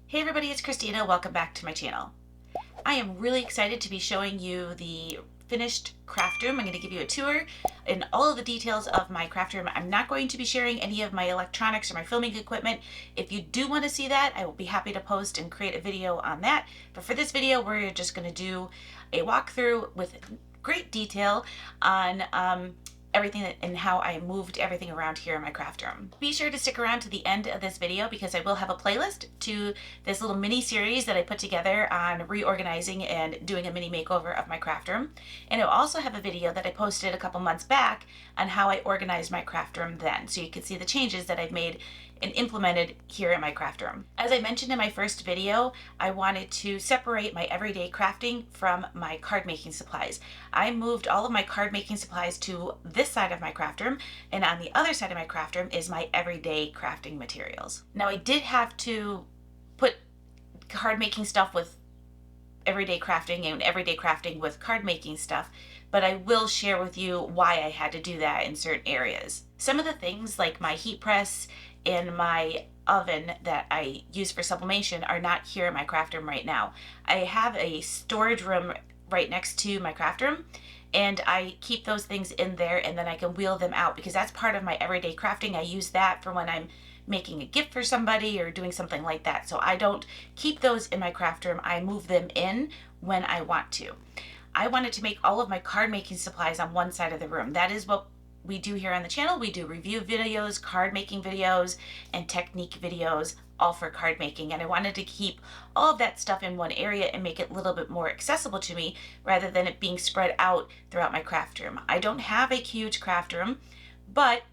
Hey everybody, it's Christina. Welcome back to my channel. I am really excited to be showing you the finished craft room. I'm going to give you a tour and all of the details of my craft room. I'm not going to be sharing any of my electronics or my filming equipment. If you do want to see that, I will be happy to post and create a video on that. But for this video, we're just going to do a walkthrough with great detail on everything and how I moved everything around here in my craft room. Be sure to stick around to the end of this video because I will have a playlist to this little mini series that I put together on reorganizing and doing a mini makeover of my craft room. And I'll also have a video that I posted a couple months back on how I organized my craft room then, so you can see the changes that I've made and implemented here in my craft room. As I mentioned in my first video, I wanted to separate my everyday crafting from my card making supplies. I moved all of my card making supplies to this side of my craft room, and on the other side of my craft room is my everyday crafting materials. Now I did have to put card making stuff with everyday crafting and everyday crafting with card making stuff, but I will share with you why I had to do that in certain areas. Some of the things like my heat press and my oven that I use for sublimation are not here in my craft room right now. I have a storage room right next to my craft room, and I keep those things in there and then I can wheel them out because that's part of my everyday crafting. I use that for when I'm making a gift for somebody or doing something like that. So I don't keep those in my craft room. I move them in when I want to. I wanted to make all of my card making supplies on one side of the room. That is what we do here on the channel. We do review videos, card making videos, and technique videos, all for card making. And I wanted to keep all of that stuff in one area and make it a little bit more accessible to me rather than it being spread out throughout my craft room. I don't have a huge craft room, but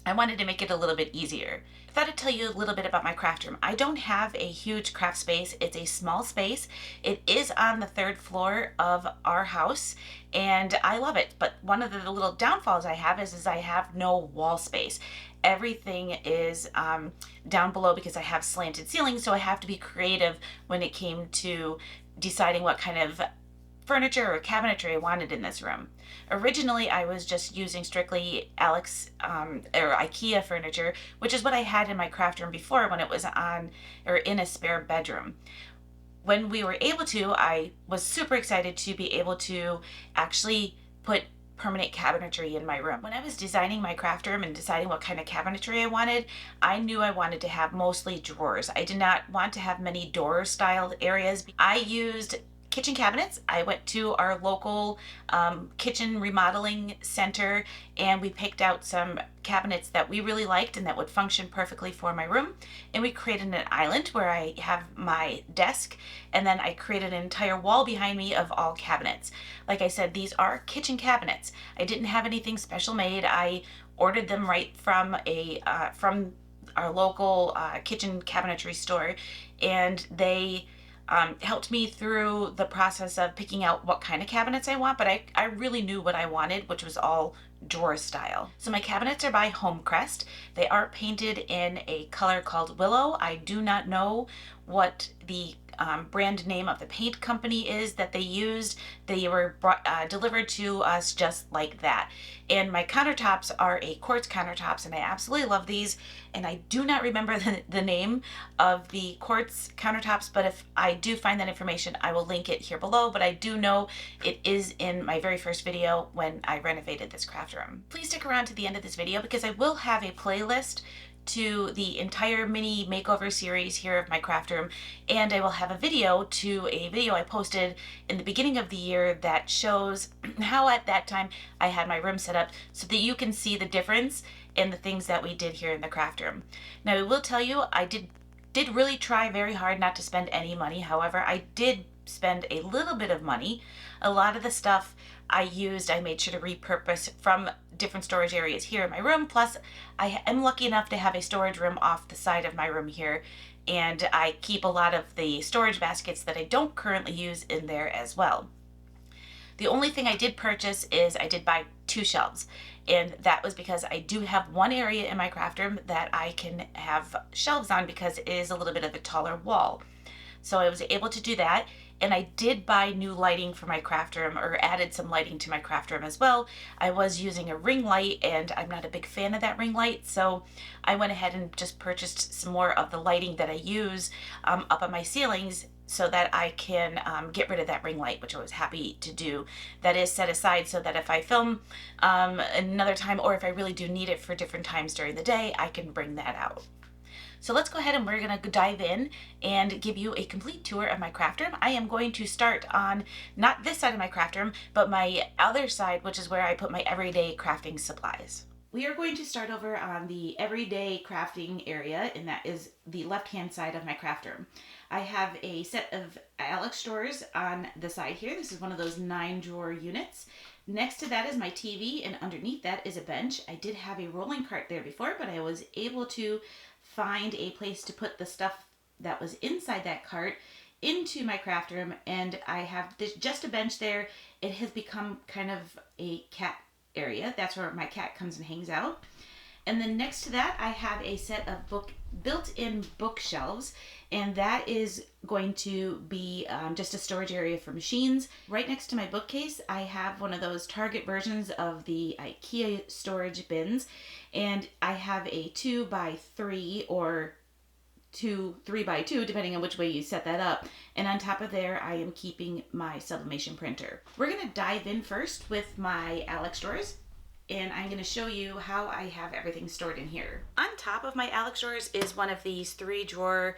I wanted to make it a little bit easier. I thought I'd tell you a little bit about my craft room. I don't have a huge craft space. It's a small space. It is on the third floor of our house and I love it. But one of the little downfalls I have is I have no wall space. Everything is down below because I have slanted ceilings, so I have to be creative when it came to deciding what kind of furniture or cabinetry I wanted in this room. Originally, I was just using strictly Alex or IKEA furniture, which is what I had in my craft room before when it was on or in a spare bedroom. When we were able to, I was super excited to be able to actually put permanent cabinetry in my room. When I was designing my craft room and deciding what kind of cabinetry I wanted, I knew I wanted to have mostly drawers. I did not want to have many door styled areas. I used kitchen cabinets. I went to our local kitchen remodeling center and we picked out some cabinets that we really liked and that would function perfectly for my room. And we created an island where I have my desk, and then I created an entire wall behind me of all cabinets. Like I said, these are kitchen cabinets. I didn't have anything special made. I ordered them right from from our local kitchen cabinetry store, and they helped me through the process of picking out what kind of cabinets I want, but I really knew what I wanted, which was all drawer style. So my cabinets are by Homecrest. They are painted in a color called Willow. I do not know what the brand name of the paint company is that they used. They were delivered to us just like that. And my countertops are a quartz countertops, and I absolutely love these. And I do not remember the name of the quartz countertops, but if I do find that information, I will link it here below. But I do know it is in my very first video when I renovated this craft room. Please stick around to the end of this video because I will have a playlist to the entire mini makeover series here of my craft room, and I will have a video I posted in the beginning of the year that shows how at that time I had my room set up so that you can see the difference in the things that we did here in the craft room. Now I will tell you, I did really try very hard not to spend any money. However, I did spend a little bit of money. A lot of the stuff I made sure to repurpose from different storage areas here in my room. Plus, I am lucky enough to have a storage room off the side of my room here, and I keep a lot of the storage baskets that I don't currently use in there as well. The only thing I did purchase is I did buy 2 shelves, and that was because I do have one area in my craft room that I can have shelves on because it is a little bit of a taller wall. So I was able to do that, And I did buy new lighting for my craft room, or added some lighting to my craft room as well. I was using a ring light and I'm not a big fan of that ring light, so I went ahead and just purchased some more of the lighting that I use up on my ceilings, so that I can get rid of that ring light, which I was happy to do. That is set aside so that if I film another time, or if I really do need it for different times during the day, I can bring that out. So let's go ahead and we're gonna dive in and give you a complete tour of my craft room. I am going to start on not this side of my craft room, but my other side, which is where I put my everyday crafting supplies. We are going to start over on the everyday crafting area, and that is the left-hand side of my craft room. I have a set of Alex drawers on the side here. This is one of those 9-drawer units. Next to that is my TV, and underneath that is a bench. I did have a rolling cart there before, but I was able to find a place to put the stuff that was inside that cart into my craft room, and I have just a bench there. It has become kind of a cat area. That's where my cat comes and hangs out. And then next to that, I have a set of built-in bookshelves, and that is going to be just a storage area for machines. Right next to my bookcase, I have one of those Target versions of the IKEA storage bins, and I have a 2x3 or 3x2, depending on which way you set that up. And on top of there, I am keeping my sublimation printer. We're gonna dive in first with my Alex drawers, and I'm gonna show you how I have everything stored in here. On top of my Alex drawers is one of these 3-drawer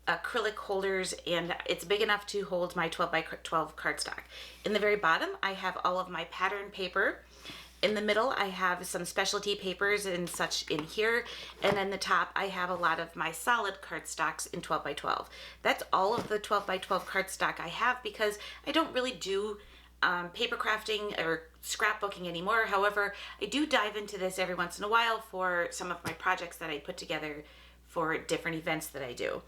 acrylic holders, and it's big enough to hold my 12x12 cardstock. In the very bottom, I have all of my pattern paper. In the middle, I have some specialty papers and such in here. And in the top, I have a lot of my solid cardstocks in 12x12. That's all of the 12x12 cardstock I have, because I don't really do paper crafting or scrapbooking anymore. However, I do dive into this every once in a while for some of my projects that I put together for different events that I do.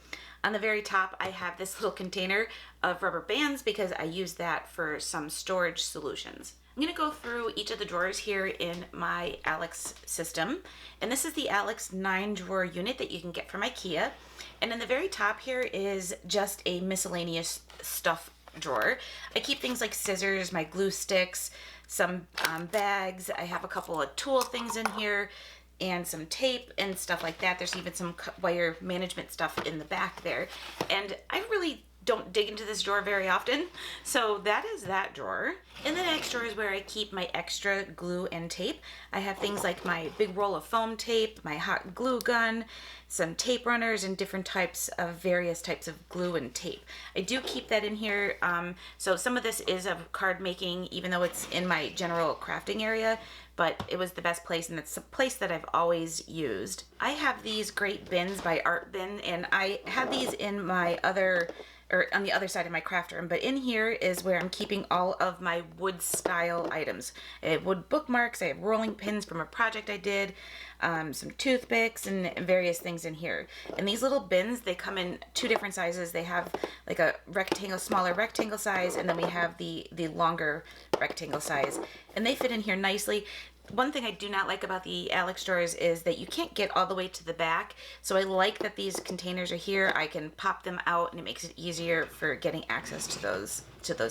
On the very top, I have this little container of rubber bands because I use that for some storage solutions. I'm going to go through each of the drawers here in my Alex system. And this is the Alex 9-drawer unit that you can get from IKEA. And in the very top here is just a miscellaneous stuff drawer. I keep things like scissors, my glue sticks, some bags. I have a couple of tool things in here, and some tape and stuff like that. There's even some wire management stuff in the back there. And I really don't dig into this drawer very often, so that is that drawer. In the next drawer is where I keep my extra glue and tape. I have things like my big roll of foam tape, my hot glue gun, some tape runners, and different types of various types of glue and tape. I do keep that in here. So some of this is of card making, even though it's in my general crafting area, but it was the best place, and it's a place that I've always used. I have these great bins by Art Bin, and I have these in my on the other side of my craft room, but in here is where I'm keeping all of my wood style items. I have wood bookmarks, I have rolling pins from a project I did, some toothpicks, and various things in here. And these little bins, they come in 2 different sizes. They have like a rectangle, smaller rectangle size, and then we have the longer rectangle size. And they fit in here nicely. One thing I do not like about the Alex drawers is that you can't get all the way to the back. So I like that these containers are here. I can pop them out, and it makes it easier for getting access to those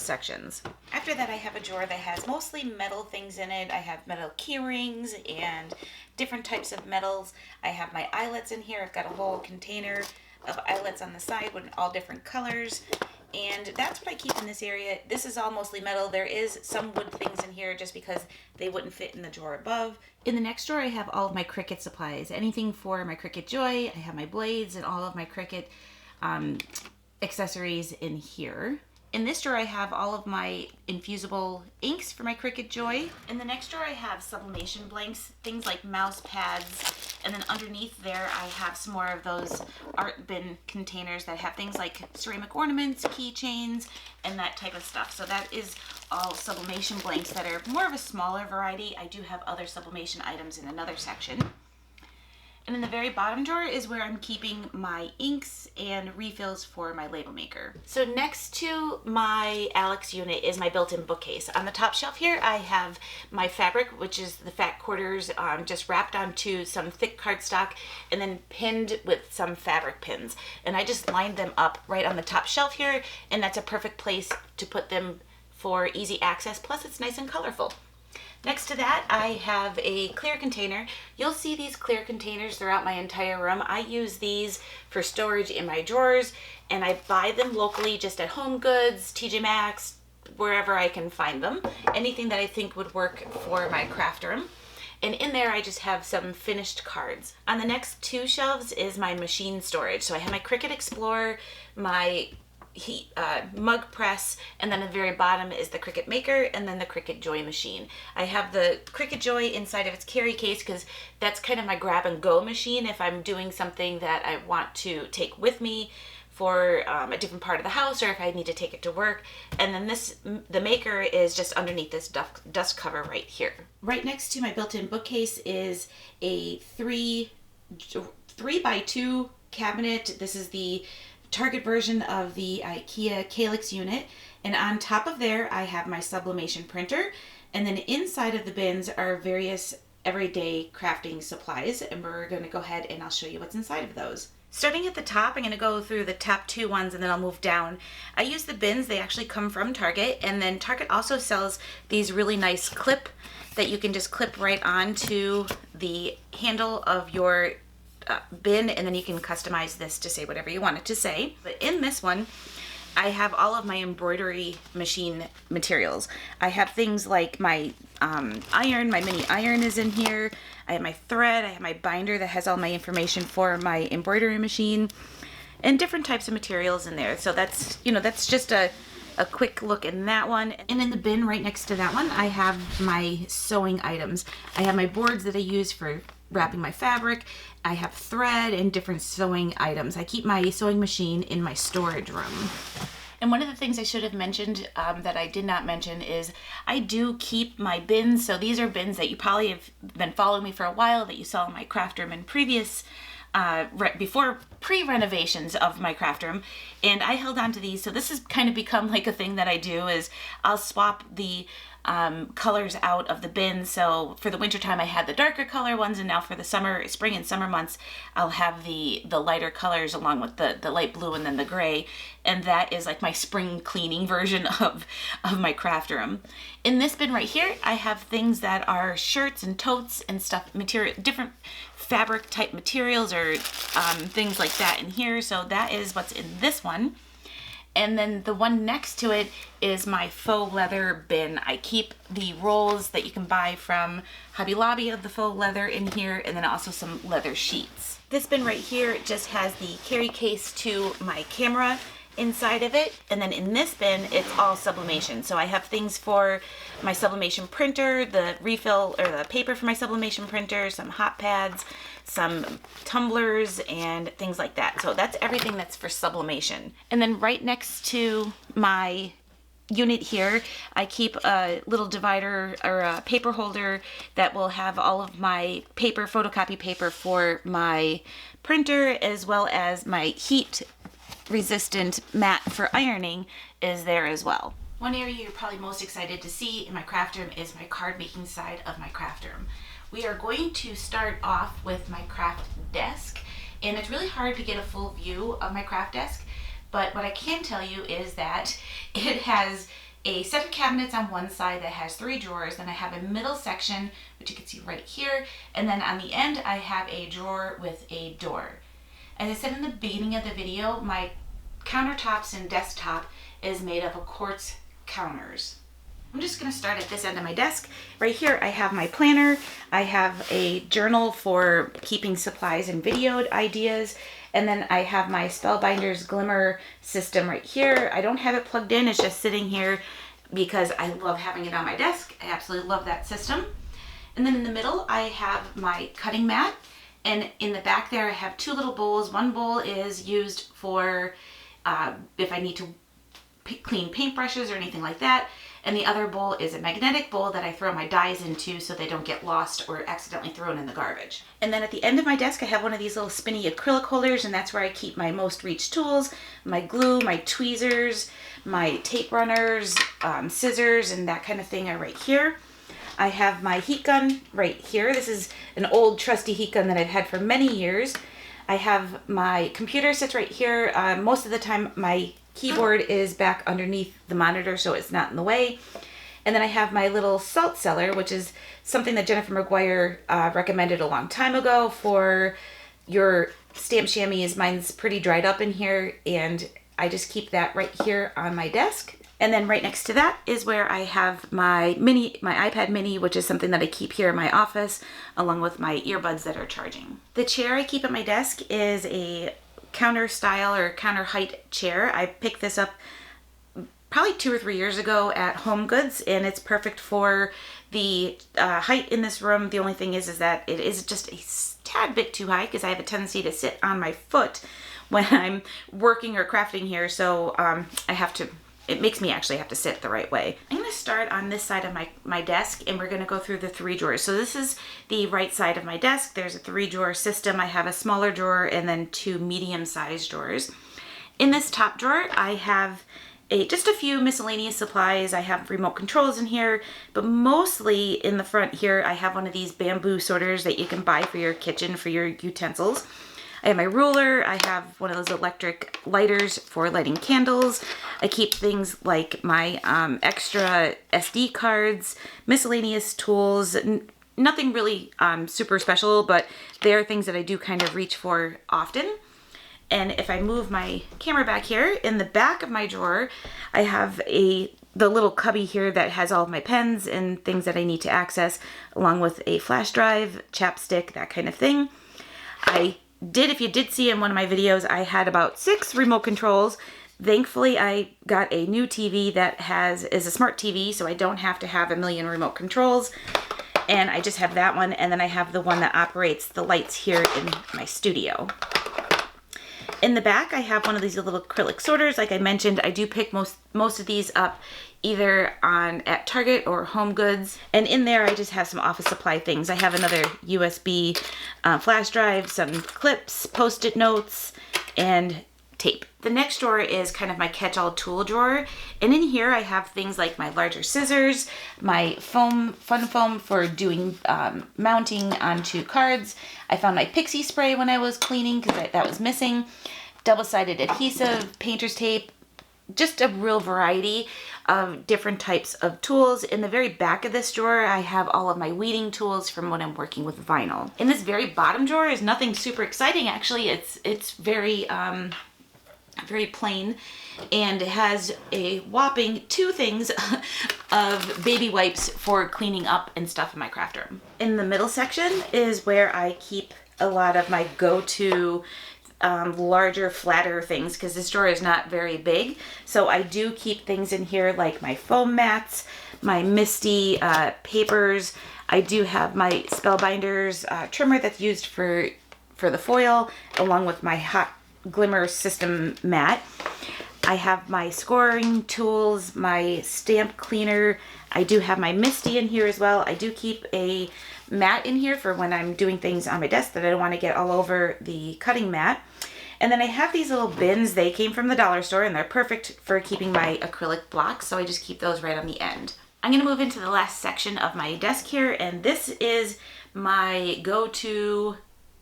sections. After that, I have a drawer that has mostly metal things in it. I have metal key rings and different types of metals. I have my eyelets in here. I've got a whole container of eyelets on the side with all different colors. And that's what I keep in this area. This is all mostly metal. There is some wood things in here just because they wouldn't fit in the drawer above. In the next drawer, I have all of my Cricut supplies. Anything for my Cricut Joy. I have my blades and all of my Cricut accessories in here. In this drawer, I have all of my infusible inks for my Cricut Joy. In the next drawer, I have sublimation blanks, things like mouse pads. And then underneath there, I have some more of those Art Bin containers that have things like ceramic ornaments, keychains, and that type of stuff. So that is all sublimation blanks that are more of a smaller variety. I do have other sublimation items in another section. And in the very bottom drawer is where I'm keeping my inks and refills for my label maker. So next to my Alex unit is my built-in bookcase. On the top shelf here, I have my fabric, which is the fat quarters, just wrapped onto some thick cardstock and then pinned with some fabric pins. And I just lined them up right on the top shelf here, and that's a perfect place to put them for easy access. Plus it's nice and colorful. Next to that, I have a clear container. You'll see these clear containers throughout my entire room. I use these for storage in my drawers, and I buy them locally just at Home Goods, TJ Maxx, wherever I can find them. Anything that I think would work for my craft room. And in there, I just have some finished cards. On the next two shelves is my machine storage. So I have my Cricut Explorer, my mug press, and then at the very bottom is the Cricut Maker, and then the Cricut Joy machine. I have the Cricut Joy inside of its carry case because that's kind of my grab and go machine if I'm doing something that I want to take with me for a different part of the house, or if I need to take it to work. And then the Maker is just underneath this dust cover right here. Right next to my built-in bookcase is a 3x2 cabinet. This is the Target version of the IKEA Calyx unit, and on top of there I have my sublimation printer, and then inside of the bins are various everyday crafting supplies, and we're going to go ahead and I'll show you what's inside of those. Starting at the top, I'm going to go through the top two ones and then I'll move down. I use the bins, they actually come from Target, and then Target also sells these really nice clip that you can just clip right onto the handle of your bin, and then you can customize this to say whatever you want it to say. But in this one, I have all of my embroidery machine materials. I have things like my iron, my mini iron is in here. I have my thread, I have my binder that has all my information for my embroidery machine, and different types of materials in there. So that's, that's just a quick look in that one. And in the bin right next to that one, I have my sewing items. I have my boards that I use for wrapping my fabric. I have thread and different sewing items. I keep my sewing machine in my storage room. And one of the things I should have mentioned that I did not mention is I do keep my bins. So these are bins that you probably have been following me for a while, that you saw in my craft room in previous before pre-renovations of my craft room, and I held on to these. So this has kind of become like a thing that I do, is I'll swap the colors out of the bin. So for the winter time I had the darker color ones, and now for the spring and summer months I'll have the lighter colors along with the light blue and then the gray, and that is like my spring cleaning version of my craft room. In this bin right here I have things that are shirts and totes and stuff, material, different fabric type materials or things like that in here. So that is what's in this one. And then the one next to it is my faux leather bin. I keep the rolls that you can buy from Hobby Lobby of the faux leather in here, and then also some leather sheets. This bin right here just has the carry case to my camera inside of it, and then in this bin it's all sublimation. So I have things for my sublimation printer, the refill or the paper for my sublimation printer, some hot pads, some tumblers, and things like that. So that's everything that's for sublimation. And then right next to my unit here, I keep a little divider or a paper holder that will have all of my paper, photocopy paper for my printer, as well as my heat resistant mat for ironing is there as well. One area you're probably most excited to see in my craft room is my card making side of my craft room. We are going to start off with my craft desk, and it's really hard to get a full view of my craft desk, but what I can tell you is that it has a set of cabinets on one side that has 3 drawers, then I have a middle section which you can see right here, and then on the end I have a drawer with a door. As I said in the beginning of the video, my Countertops and Desktop is made up of quartz counters. I'm just going to start at this end of my desk. Right here I have my planner. I have a journal for keeping supplies and videoed ideas. And then I have my Spellbinders Glimmer system right here. I don't have it plugged in. It's just sitting here because I love having it on my desk. I absolutely love that system. And then in the middle I have my cutting mat. And in the back there I have 2 little bowls. One bowl is used for if I need to clean paintbrushes or anything like that. And the other bowl is a magnetic bowl that I throw my dies into so they don't get lost or accidentally thrown in the garbage. And then at the end of my desk, I have one of these little spinny acrylic holders, and that's where I keep my most reached tools, my glue, my tweezers, my tape runners, scissors, and that kind of thing are right here. I have my heat gun right here. This is an old trusty heat gun that I've had for many years. I have my computer sits right here. Most of the time my keyboard is back underneath the monitor so it's not in the way. And then I have my little salt cellar, which is something that Jennifer McGuire recommended a long time ago for your stamp chamois. Mine's pretty dried up in here, and I just keep that right here on my desk. And then right next to that is where I have my iPad mini, which is something that I keep here in my office, along with my earbuds that are charging. The chair I keep at my desk is a counter style or counter height chair. I picked this up probably 2 or 3 years ago at Home Goods, and it's perfect for the height in this room. The only thing is that it is just a tad bit too high because I have a tendency to sit on my foot when I'm working or crafting here, so it makes me actually have to sit the right way. I'm going to start on this side of my desk, and we're going to go through the 3 drawers. So this is the right side of my desk. There's a 3-drawer system. I have a smaller drawer and then 2 medium-sized drawers. In this top drawer, I have just a few miscellaneous supplies. I have remote controls in here, but mostly in the front here, I have one of these bamboo sorters that you can buy for your kitchen, for your utensils. I have my ruler. I have one of those electric lighters for lighting candles. I keep things like my extra SD cards, miscellaneous tools, nothing really super special, but they are things that I do kind of reach for often. And if I move my camera back here, in the back of my drawer, I have the little cubby here that has all of my pens and things that I need to access, along with a flash drive, chapstick, that kind of thing. If you did see in one of my videos, I had about 6 remote controls. Thankfully, I got a new TV that is a smart TV, so I don't have to have a million remote controls. And I just have that one, and then I have the one that operates the lights here in my studio. In the back, I have one of these little acrylic sorters. Like I mentioned, I do pick most of these up either at Target or Home Goods. And in there, I just have some office supply things. I have another USB flash drive, some clips, Post-it notes, and tape. The next drawer is kind of my catch-all tool drawer. And in here, I have things like my larger scissors, my fun foam for doing mounting onto cards. I found my pixie spray when I was cleaning because that was missing. Double-sided adhesive, painter's tape, just a real variety of different types of tools. In the very back of this drawer, I have all of my weeding tools from when I'm working with vinyl. In this very bottom drawer is nothing super exciting. Actually, it's very plain, and it has a whopping 2 things of baby wipes for cleaning up and stuff in my craft room. In the middle section is where I keep a lot of my go-to larger, flatter things, because this drawer is not very big. So I do keep things in here like my foam mats, my Misty papers. I do have my Spellbinders trimmer that's used for the foil, along with my hot glimmer system mat. I have my scoring tools, my stamp cleaner. I do have my Misty in here as well. I do keep a mat in here for when I'm doing things on my desk that I don't want to get all over the cutting mat. And then I have these little bins. They came from the dollar store, and they're perfect for keeping my acrylic blocks, so I just keep those right on the end. I'm going to move into the last section of my desk here, and this is my go-to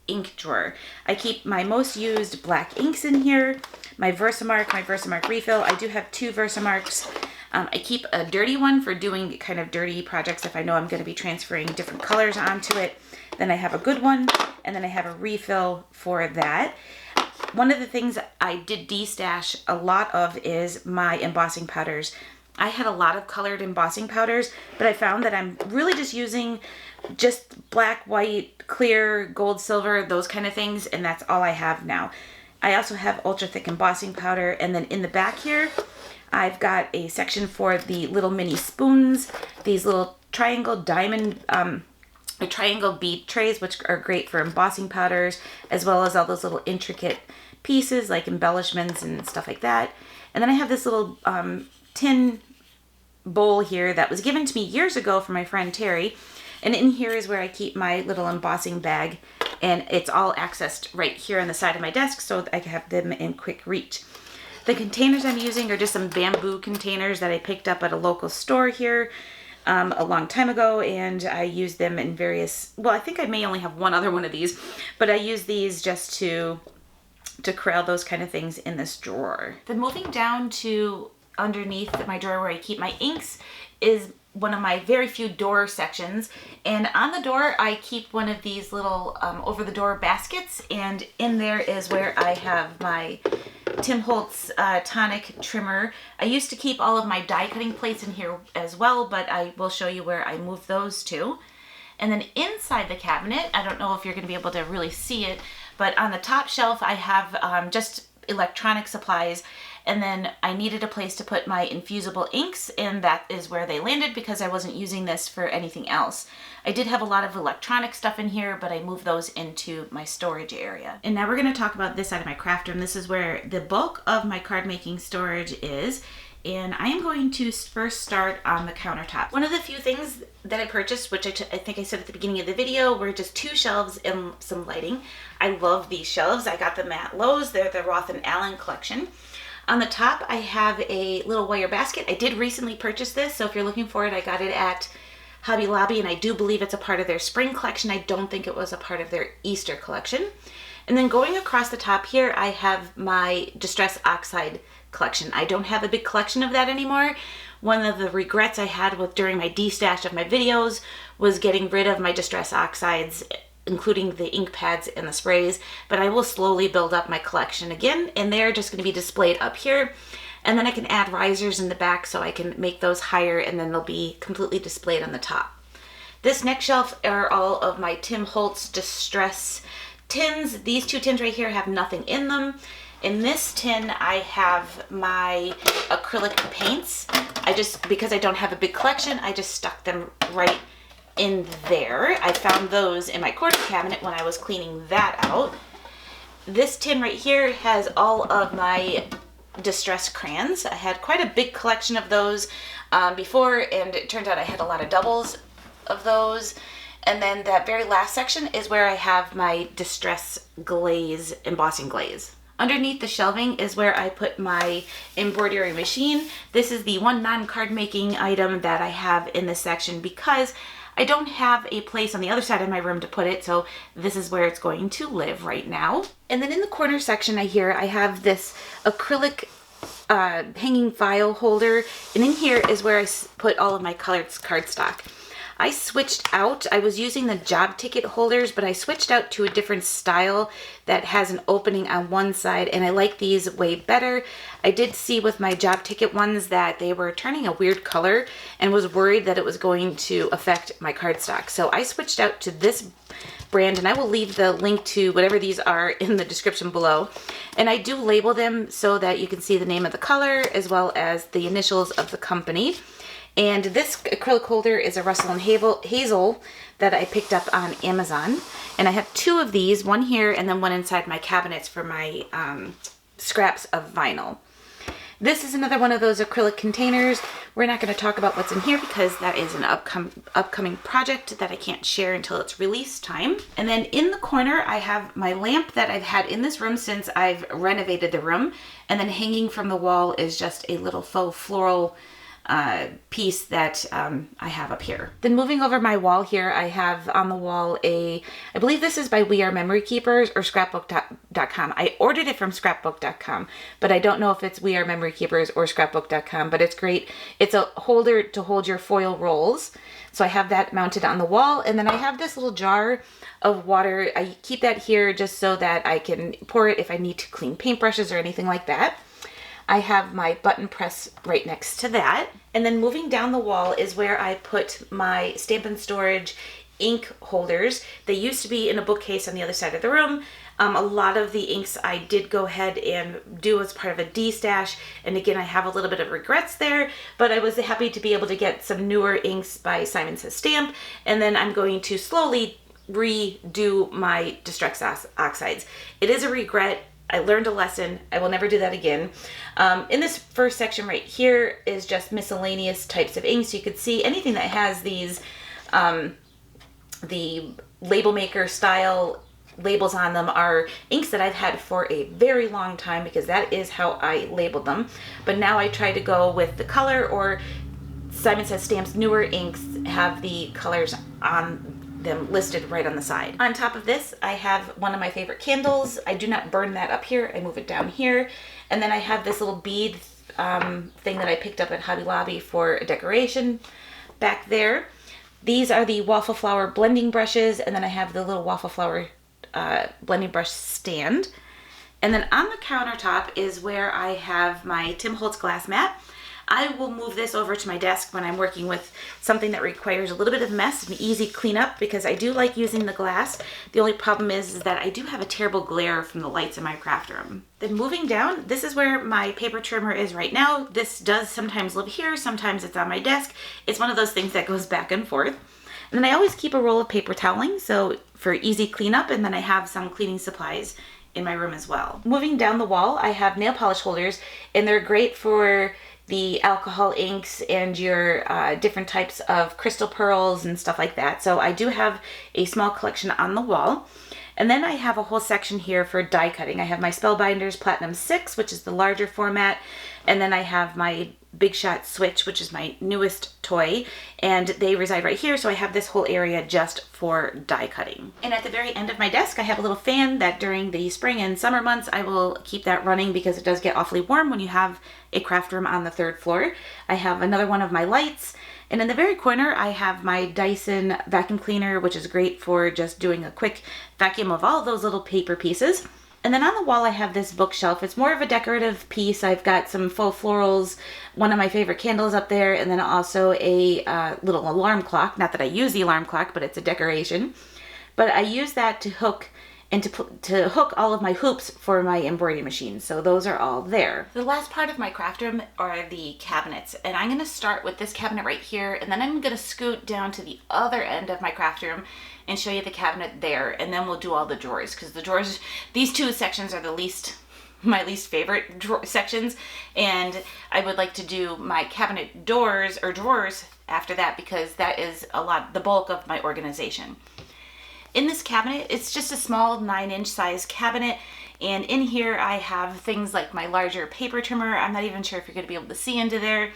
ink drawer. I keep my most used black inks in here, my Versamark refill. I do have 2 Versamarks. I keep a dirty one for doing kind of dirty projects if I know I'm going to be transferring different colors onto it. Then I have a good one, and then I have a refill for that. One of the things I did de-stash a lot of is my embossing powders. I had a lot of colored embossing powders, but I found that I'm really just using just black, white, clear, gold, silver, those kind of things, and that's all I have now. I also have ultra thick embossing powder, and then in the back here, I've got a section for the little mini spoons, these little triangle diamond, triangle bead trays, which are great for embossing powders, as well as all those little intricate pieces like embellishments and stuff like that. And then I have this little tin bowl here that was given to me years ago from my friend Terry. And in here is where I keep my little embossing bag, and it's all accessed right here on the side of my desk so that I can have them in quick reach. The containers I'm using are just some bamboo containers that I picked up at a local store here a long time ago, and I use them in various, well, I think I may only have one other one of these, but I use these just to corral those kind of things in this drawer. Then moving down to underneath my drawer where I keep my inks is one of my very few door sections, and on the door I keep one of these little over the door baskets, and in there is where I have my Tim Holtz tonic trimmer. I used to keep all of my die cutting plates in here as well, but I will show you where I moved those to. And then inside the cabinet, I don't know if you're going to be able to really see it, but on the top shelf I have just electronic supplies, and then I needed a place to put my infusible inks, and that is where they landed because I wasn't using this for anything else. I did have a lot of electronic stuff in here, but I moved those into my storage area. And now we're going to talk about this side of my craft room. This is where the bulk of my card making storage is, and I am going to first start on the countertop. One of the few things that I purchased, which I think I said at the beginning of the video, were just 2 shelves and some lighting. I love these shelves. I got them at Lowe's. They're the Roth & Allen collection. On the top, I have a little wire basket. I did recently purchase this, so if you're looking for it, I got it at Hobby Lobby, and I do believe it's a part of their spring collection. I don't think it was a part of their Easter collection. And then going across the top here, I have my Distress Oxide collection. I don't have a big collection of that anymore. One of the regrets I had during my destash of my videos was getting rid of my Distress Oxides, including the ink pads and the sprays, but I will slowly build up my collection again, and they're just going to be displayed up here. And then I can add risers in the back so I can make those higher, and then they'll be completely displayed on the top. This next shelf are all of my Tim Holtz Distress tins. These 2 tins right here have nothing in them. In this tin, I have my acrylic paints. Because I don't have a big collection, I just stuck them right in there. I found those in my corner cabinet when I was cleaning that out. This tin right here has all of my distress crayons. I had quite a big collection of those before, and it turned out I had a lot of doubles of those. And then that very last section is where I have my distress glaze, embossing glaze. Underneath the shelving is where I put my embroidery machine. This is the one non-card making item that I have in this section because I don't have a place on the other side of my room to put it, so this is where it's going to live right now. And then in the corner section I have this acrylic hanging file holder, and in here is where I put all of my colored cardstock. I switched out, I was using the job ticket holders, but I switched out to a different style that has an opening on one side, and I like these way better. I did see with my job ticket ones that they were turning a weird color and was worried that it was going to affect my cardstock. So I switched out to this brand, and I will leave the link to whatever these are in the description below. And I do label them so that you can see the name of the color as well as the initials of the company. And this acrylic holder is a Russell and Hazel that I picked up on Amazon. And I have 2 of these, one here and then one inside my cabinets for my scraps of vinyl. This is another one of those acrylic containers. We're not going to talk about what's in here because that is an upcoming project that I can't share until it's release time. And then in the corner, I have my lamp that I've had in this room since I've renovated the room. And then hanging from the wall is just a little faux floral piece that I have up here. Then moving over my wall here, I have on the wall I believe this is by We Are Memory Keepers or scrapbook.com. I ordered it from scrapbook.com, but I don't know if it's We Are Memory Keepers or scrapbook.com, but it's great. It's a holder to hold your foil rolls. So I have that mounted on the wall, and then I have this little jar of water. I keep that here just so that I can pour it if I need to clean paintbrushes or anything like that. I have my button press right next to that. And then moving down the wall is where I put my Stampin' Storage ink holders. They used to be in a bookcase on the other side of the room. A lot of the inks I did go ahead and do as part of a D-stash. And again, I have a little bit of regrets there, but I was happy to be able to get some newer inks by Simon Says Stamp. And then I'm going to slowly redo my Distress Oxides. It is a regret I learned a lesson. I will never do that again. In this first section right here is just miscellaneous types of inks. You could see anything that has these, the label maker style labels on them are inks that I've had for a very long time because that is how I labeled them. But now I try to go with the color, or Simon Says Stamp's newer inks have the colors on them listed right on the side. On top of this, I have one of my favorite candles. I do not burn that up here. I move it down here. And then I have this little bead thing that I picked up at Hobby Lobby for a decoration back there. These are the waffle flower blending brushes, and then I have the little waffle flower blending brush stand. And then on the countertop is where I have my Tim Holtz glass mat. I will move this over to my desk when I'm working with something that requires a little bit of mess and easy cleanup, because I do like using the glass. The only problem is that I do have a terrible glare from the lights in my craft room. Then moving down, this is where my paper trimmer is right now. This does sometimes live here, sometimes it's on my desk. It's one of those things that goes back and forth. And then I always keep a roll of paper toweling, so for easy cleanup, and then I have some cleaning supplies in my room as well. Moving down the wall, I have nail polish holders, and they're great for the alcohol inks and your different types of crystal pearls and stuff like that. So I do have a small collection on the wall. And then I have a whole section here for die cutting. I have my Spellbinders Platinum 6, which is the larger format. And then I have my Big Shot Switch, which is my newest toy, and they reside right here, so I have this whole area just for die cutting. And at the very end of my desk, I have a little fan that during the spring and summer months, I will keep that running because it does get awfully warm when you have a craft room on the 3rd floor. I have another one of my lights, and in the very corner, I have my Dyson vacuum cleaner, which is great for just doing a quick vacuum of all those little paper pieces. And then on the wall, I have this bookshelf. It's more of a decorative piece. I've got some faux florals, one of my favorite candles up there, and then also a little alarm clock. Not that I use the alarm clock, but it's a decoration. But I use that to hook and to hook all of my hoops for my embroidery machine. So those are all there. The last part of my craft room are the cabinets. And I'm gonna start with this cabinet right here, and then I'm gonna scoot down to the other end of my craft room and show you the cabinet there, and then we'll do all the drawers, because the drawers, these two sections are my least favorite sections, and I would like to do my cabinet doors or drawers after that, because that is the bulk of my organization. In this cabinet, it's just a small 9-inch size cabinet, and in here I have things like my larger paper trimmer. I'm not even sure if you're going to be able to see into there.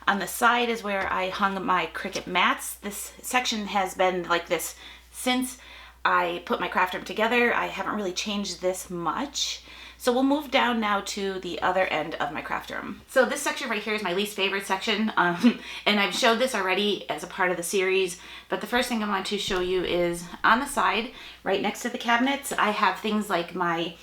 On the side is where I hung my Cricut mats. This section has been like this since I put my craft room together. I haven't really changed this much. So we'll move down now to the other end of my craft room. So this section right here is my least favorite section, and I've showed this already as a part of the series, but the first thing I want to show you is on the side, right next to the cabinets, I have things like my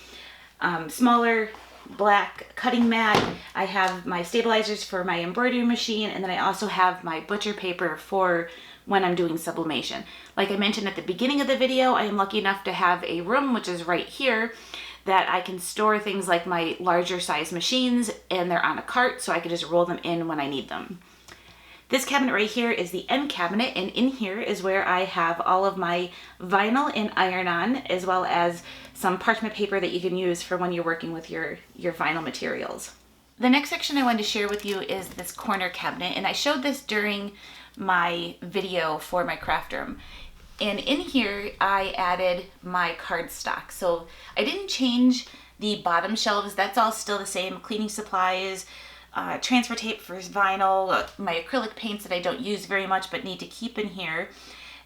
smaller black cutting mat. I have my stabilizers for my embroidery machine, and then I also have my butcher paper for when I'm doing sublimation. Like I mentioned at the beginning of the video, I am lucky enough to have a room, which is right here, that I can store things like my larger size machines, and they're on a cart, so I can just roll them in when I need them. This cabinet right here is the end cabinet, and in here is where I have all of my vinyl and iron-on, as well as some parchment paper that you can use for when you're working with your vinyl materials. The next section I wanted to share with you is this corner cabinet, and I showed this during my video for my craft room. And in here, I added my cardstock. So I didn't change the bottom shelves. That's all still the same. Cleaning supplies, transfer tape for vinyl, my acrylic paints that I don't use very much but need to keep in here.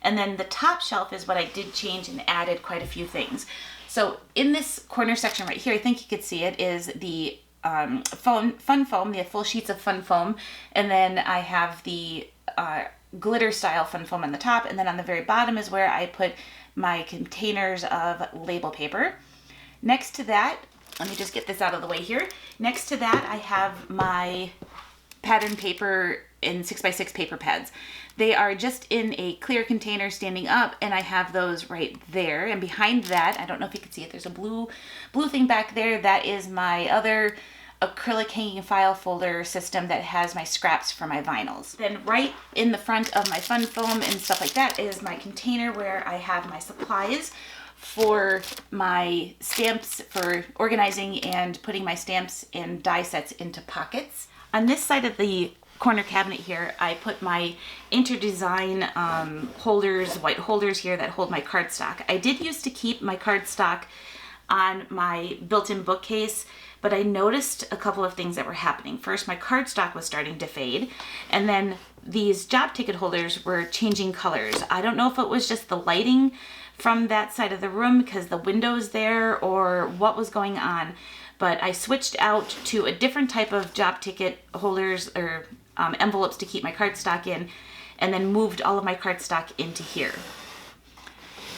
And then the top shelf is what I did change and added quite a few things. So in this corner section right here, I think you could see it, is the fun foam, the full sheets of fun foam. And then I have the glitter style fun foam on the top, and then on the very bottom is where I put my containers of label paper. Next to that, let me just get this out of the way here. Next to that, I have my pattern paper in 6x6 paper pads. They are just in a clear container standing up, and I have those right there. And behind that, I don't know if you can see it, there's a blue thing back there. That is my other acrylic hanging file folder system that has my scraps for my vinyls. Then right in the front of my fun foam and stuff like that is my container where I have my supplies for my stamps, for organizing and putting my stamps and die sets into pockets. On this side of the corner cabinet here, I put my interdesign holders, white holders here that hold my cardstock. I did used to keep my cardstock on my built-in bookcase, but I noticed a couple of things that were happening. First, my cardstock was starting to fade, and then these job ticket holders were changing colors. I don't know if it was just the lighting from that side of the room because the window's there or what was going on, but I switched out to a different type of job ticket holders or envelopes to keep my cardstock in, and then moved all of my cardstock into here.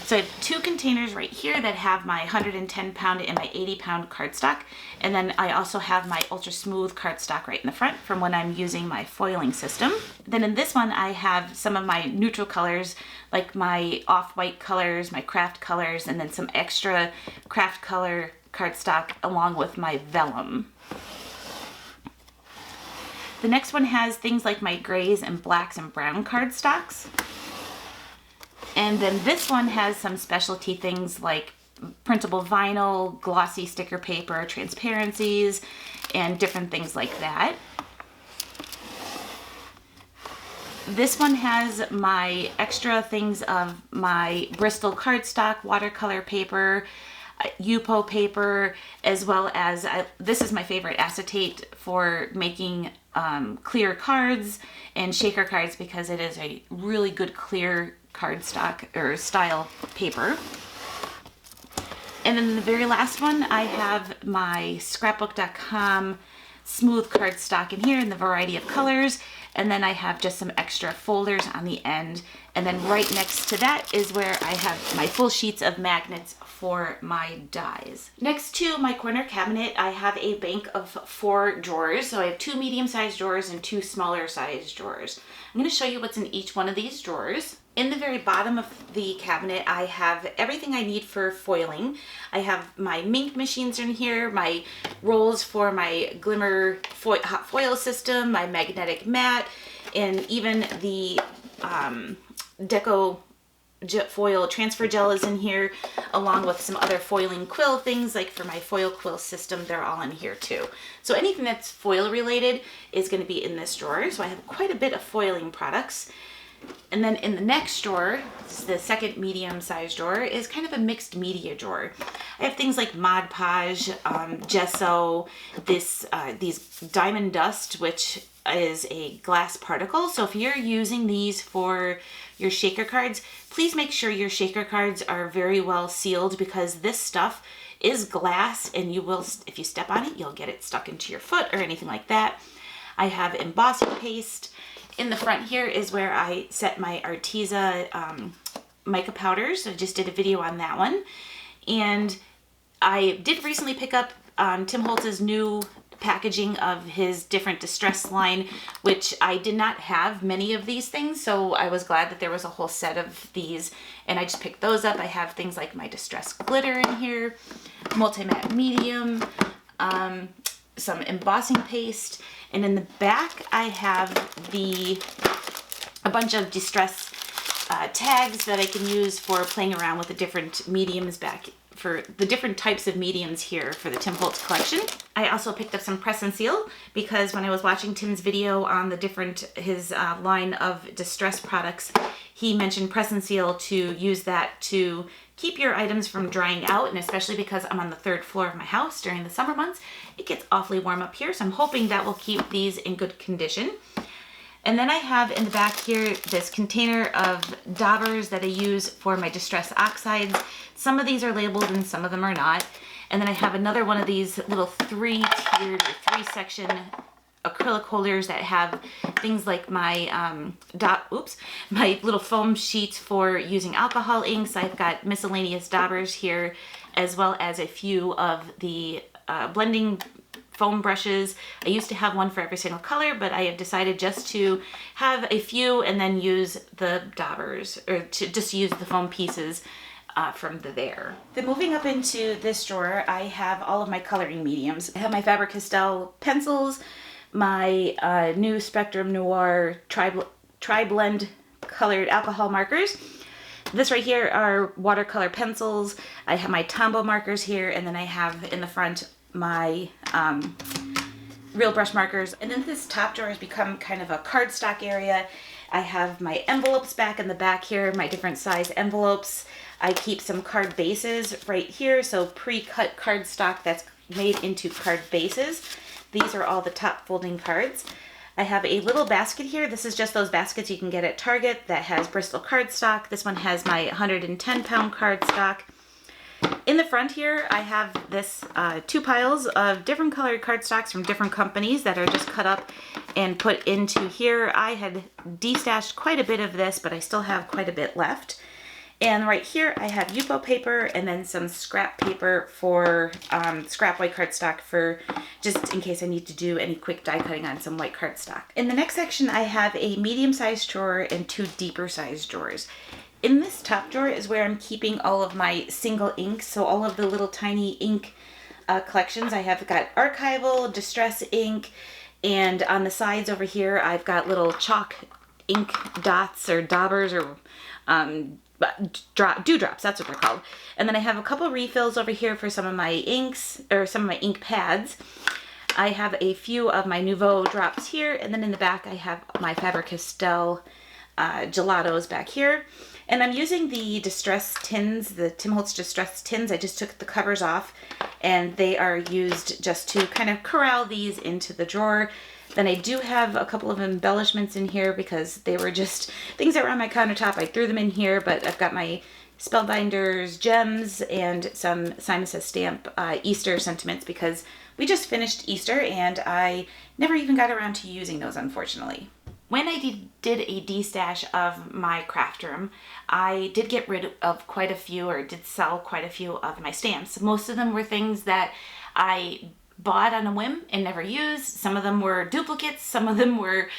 So I have two containers right here that have my 110 pound and my 80 pound cardstock. And then I also have my ultra smooth cardstock right in the front from when I'm using my foiling system. Then in this one, I have some of my neutral colors, like my off-white colors, my craft colors, and then some extra craft color cardstock along with my vellum. The next one has things like my grays and blacks and brown cardstocks. And then this one has some specialty things like printable vinyl, glossy sticker paper, transparencies, and different things like that. This one has my extra things of my Bristol cardstock, watercolor paper, Yupo paper, as well as, this is my favorite, acetate for making clear cards and shaker cards because it is a really good clear cardstock or style paper. And then the very last one, I have my scrapbook.com smooth cardstock in here in the variety of colors. And then I have just some extra folders on the end. And then right next to that is where I have my full sheets of magnets for my dies. Next to my corner cabinet, I have a bank of 4 drawers. So I have 2 medium-sized drawers and 2 smaller-sized drawers. I'm going to show you what's in each one of these drawers. In the very bottom of the cabinet, I have everything I need for foiling. I have my mink machines in here, my rolls for my glimmer hot foil system, my magnetic mat, and even the deco foil transfer gel is in here, along with some other foiling quill things like for my foil quill system. They're all in here too. So anything that's foil related is going to be in this drawer. So I have quite a bit of foiling products. And then in the next drawer, this is the second medium-sized drawer, is kind of a mixed media drawer. I have things like Mod Podge, gesso, these diamond dust, which is a glass particle. So if you're using these for your shaker cards, please make sure your shaker cards are very well sealed because this stuff is glass and you will, if you step on it, you'll get it stuck into your foot or anything like that. I have embossing paste. In the front here is where I set my Arteza mica powders. I just did a video on that one. And I did recently pick up Tim Holtz's new packaging of his different distress line, which I did not have many of these things, so I was glad that there was a whole set of these, and I just picked those up. I have things like my distress glitter in here, multi-matte medium, some embossing paste, and in the back I have a bunch of distress tags that I can use for playing around with the different mediums back for the different types of mediums here for the Tim Holtz collection. I also picked up some press and seal because when I was watching Tim's video on his line of distress products, he mentioned press and seal to use that to keep your items from drying out, and especially because I'm on the 3rd floor of my house during the summer months, it gets awfully warm up here, so I'm hoping that will keep these in good condition. And then I have in the back here this container of daubers that I use for my distress oxides. Some of these are labeled and some of them are not. And then I have another one of these little 3-tiered or 3-section acrylic holders that have things like my my little foam sheets for using alcohol inks. I've got miscellaneous daubers here, as well as a few of the blending foam brushes. I used to have one for every single color, but I have decided just to have a few and then use the daubers, or to just use the foam pieces from there. Then moving up into this drawer, I have all of my coloring mediums. I have my Faber-Castell pencils, my new Spectrum Noir Tri-Blend colored alcohol markers. This right here are watercolor pencils. I have my Tombow markers here, and then I have in the front my real brush markers. And then this top drawer has become kind of a cardstock area. I have my envelopes back in the back here, my different size envelopes. I keep some card bases right here, so pre-cut cardstock that's made into card bases. These are all the top folding cards. I have a little basket here. This is just those baskets you can get at Target that has Bristol cardstock. This one has my 110-pound cardstock. In the front here, I have this 2 piles of different colored cardstocks from different companies that are just cut up and put into here. I had destashed quite a bit of this, but I still have quite a bit left. And right here, I have Yupo paper and then some scrap paper for scrap white cardstock for just in case I need to do any quick die cutting on some white cardstock. In the next section, I have a medium-sized drawer and 2 deeper-sized drawers. In this top drawer is where I'm keeping all of my single inks, so all of the little tiny ink collections. I have got archival, distress ink, and on the sides over here, I've got little chalk ink dots or daubers or dewdrops, that's what they're called. And then I have a couple refills over here for some of my inks, or some of my ink pads. I have a few of my Nouveau drops here, and then in the back I have my Faber-Castell gelatos back here. And I'm using the distress tins, the Tim Holtz distress tins. I just took the covers off, and they are used just to kind of corral these into the drawer. Then I do have a couple of embellishments in here because they were just things that were on my countertop. I threw them in here, but I've got my Spellbinders gems and some Simon Says Stamp Easter sentiments because we just finished Easter and I never even got around to using those, unfortunately. When I did a destash of my craft room, I did get rid of quite a few, or did sell quite a few of my stamps. Most of them were things that I bought on a whim and never used. Some of them were duplicates, some of them were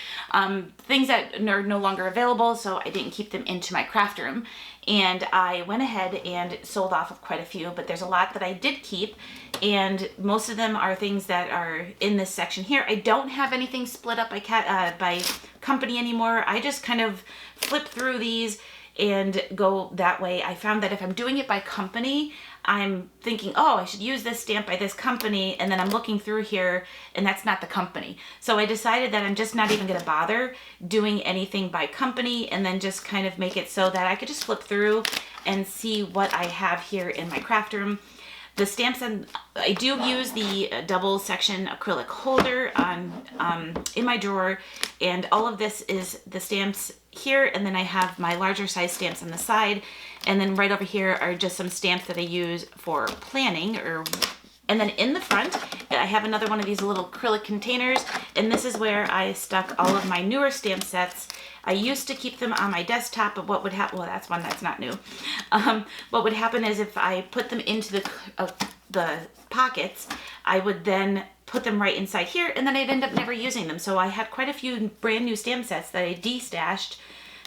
things that are no longer available, so I didn't keep them into my craft room. And I went ahead and sold off of quite a few, but there's a lot that I did keep, and most of them are things that are in this section here. I don't have anything split up by company anymore. I just kind of flip through these and go that way. I found that if I'm doing it by company, I'm thinking, oh, I should use this stamp by this company, and then I'm looking through here and that's not the company. So I decided that I'm just not even going to bother doing anything by company, and then just kind of make it so that I could just flip through and see what I have here in my craft room. The stamps, I do use the double section acrylic holder in my drawer, and all of this is the stamps here, and then I have my larger size stamps on the side, and then right over here are just some stamps that I use for planning. And then in the front, I have another one of these little acrylic containers, and this is where I stuck all of my newer stamp sets. I used to keep them on my desktop, but what would happen, well, that's one that's not new. What would happen is if I put them into the pockets, I would then put them right inside here, and then I'd end up never using them. So I had quite a few brand new stamp sets that I destashed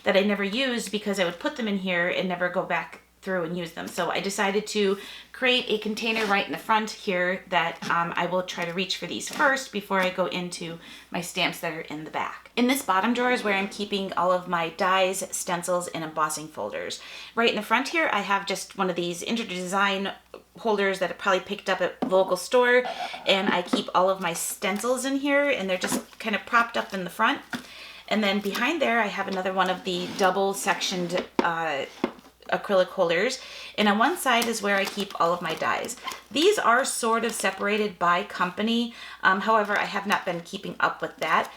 that I never used because I would put them in here and never go back through and use them. So I decided to create a container right in the front here that I will try to reach for these first before I go into my stamps that are in the back. In this bottom drawer is where I'm keeping all of my dies, stencils, and embossing folders. Right in the front here, I have just one of these Interdesign holders that I probably picked up at the local store, and I keep all of my stencils in here, and they're just kind of propped up in the front. And then behind there, I have another one of the double sectioned acrylic holders, and on one side is where I keep all of my dies. These are sort of separated by company, however I have not been keeping up with that.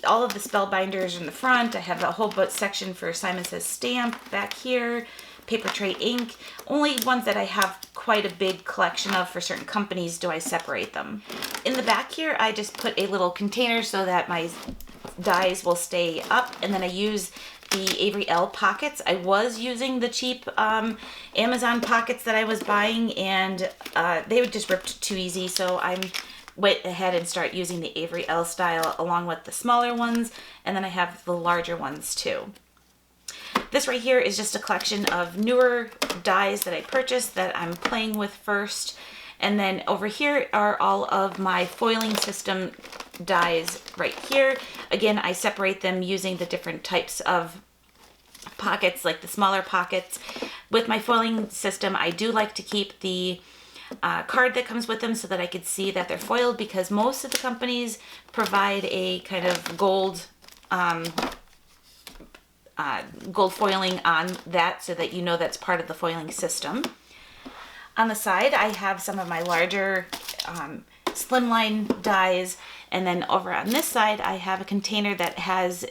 All of the Spellbinders in the front. I have a whole section for Simon Says Stamp back here, paper tray ink. Only ones that I have quite a big collection of for certain companies do I separate them. In the back here, I just put a little container so that my dies will stay up, and then I use the Avery Elle pockets. I was using the cheap Amazon pockets that I was buying, and they would just rip too easy, so I went ahead and start using the Avery Elle style along with the smaller ones, and then I have the larger ones too. This right here is just a collection of newer dies that I purchased that I'm playing with first, and then over here are all of my foiling system dies right here. Again, I separate them using the different types of pockets, like the smaller pockets. With my foiling system, I do like to keep the card that comes with them so that I could see that they're foiled, because most of the companies provide a kind of gold foiling on that so that you know that's part of the foiling system. On the side, I have some of my larger slimline dies, and then over on this side I have a container that has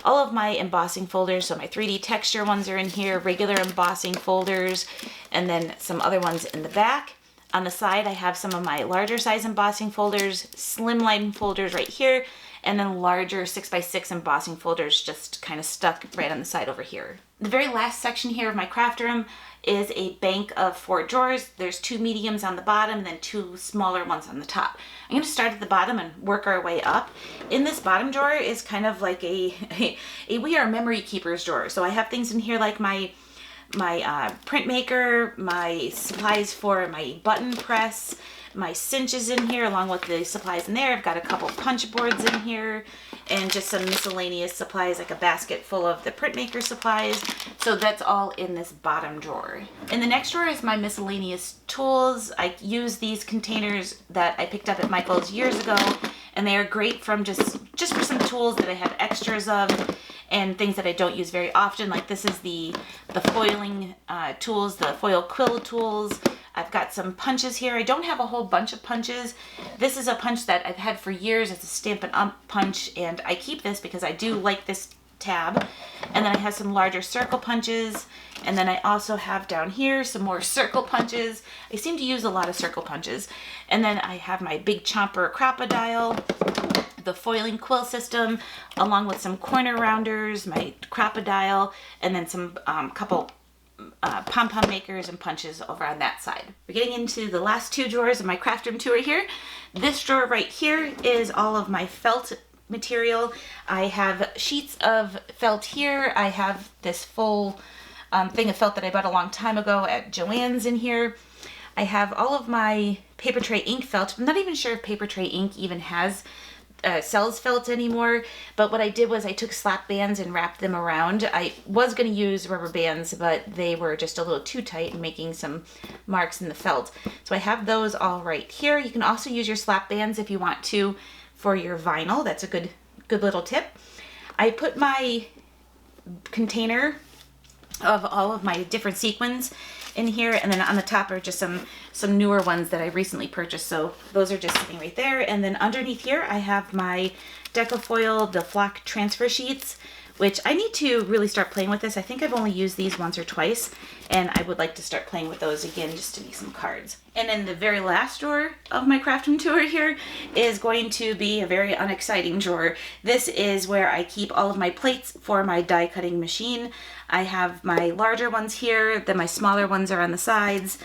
all of my embossing folders. So my 3D texture ones are in here, regular embossing folders, and then some other ones in the back. On the side I have some of my larger size embossing folders, slimline folders right here, and then larger 6x6 embossing folders just kind of stuck right on the side over here. The very last section here of my craft room is a bank of 4 drawers. There's 2 mediums on the bottom and then 2 smaller ones on the top. I'm going to start at the bottom and work our way up. In this bottom drawer is kind of like a We Are Memory Keepers drawer. So I have things in here like my printmaker, my supplies for my button press, my cinches in here along with the supplies in there. I've got a couple punch boards in here and just some miscellaneous supplies, like a basket full of the printmaker supplies. So that's all in this bottom drawer. In the next drawer is my miscellaneous tools. I use these containers that I picked up at Michael's years ago, and they are great from just for some tools that I have extras of and things that I don't use very often. Like this is the foiling tools, the foil quill tools. I've got some punches here. I don't have a whole bunch of punches. This is a punch that I've had for years. It's a Stampin' punch, and I keep this because I do like this tab. And then I have some larger circle punches, and then I also have down here some more circle punches. I seem to use a lot of circle punches. And then I have my big chomper crocodile, the foiling quill system, along with some corner rounders, my crocodile, and then some couple pom-pom makers and punches over on that side. We're getting into the last 2 drawers of my craft room tour here. This drawer right here is all of my felt material. I have sheets of felt here. I have this full thing of felt that I bought a long time ago at Joann's in here. I have all of my paper tray ink felt. I'm not even sure if paper tray ink even sells felt anymore, but what I did was I took slap bands and wrapped them around. I was going to use rubber bands, but they were just a little too tight and making some marks in the felt. So I have those all right here. You can also use your slap bands if you want to for your vinyl. That's a good little tip. I put my container of all of my different sequins in here, and then on the top are just some newer ones that I recently purchased, so those are just sitting right there. And then underneath here I have my Decofoil, the flock transfer sheets, which I need to really start playing with this. I think I've only used these once or twice, and I would like to start playing with those again just to make some cards. And then the very last drawer of my craft room tour here is going to be a very unexciting drawer. This is where I keep all of my plates for my die cutting machine. I have my larger ones here, then my smaller ones are on the sides,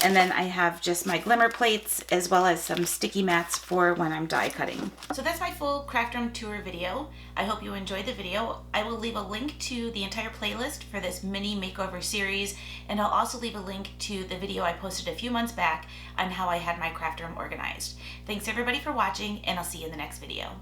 and then I have just my glimmer plates as well as some sticky mats for when I'm die cutting. So that's my full craft room tour video. I hope you enjoyed the video. I will leave a link to the entire playlist for this mini makeover series, and I'll also leave a link to the video I posted a few months back on how I had my craft room organized. Thanks everybody for watching, and I'll see you in the next video.